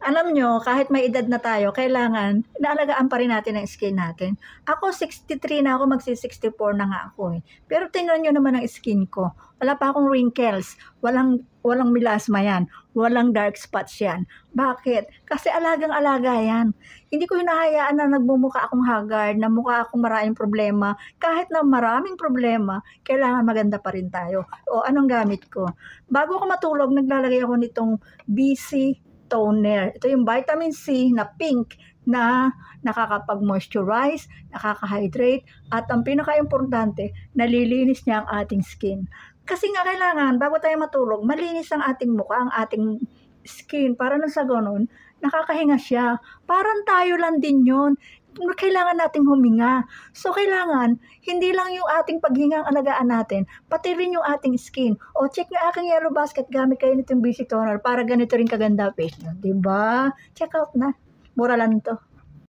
Alam nyo, kahit may edad na tayo, kailangan, inaalagaan pa rin natin ang skin natin. Ako, 63 na ako, magsi-64 na nga ako eh. Pero tingnan nyo naman ang skin ko. Wala pa akong wrinkles, walang melasma yan, walang dark spots yan. Bakit? Kasi alagang-alaga yan. Hindi ko hinahayaan na nagmumukha akong haggard, na mukha akong maraming problema. Kahit na maraming problema, kailangan maganda pa rin tayo. O anong gamit ko? Bago ako matulog, naglalagay ako nitong BC toner. Ito yung vitamin C na pink na nakakapag-moisturize, nakaka-hydrate, at ang pinaka-importante, nalilinis niya ang ating skin. Kasi nga kailangan, bago tayo matulog, malinis ang ating mukha, ang ating skin, para nang sa ganun, nakakahinga siya. Parang tayo lang din yun. Kailangan nating huminga. So, kailangan, hindi lang yung ating paghinga ang alagaan natin, pati rin yung ating skin. O, check nga aking yellow basket, gamit kayo nitong BC Toner para ganito rin kaganda face nyo. Diba? Check out na. Mura lang to.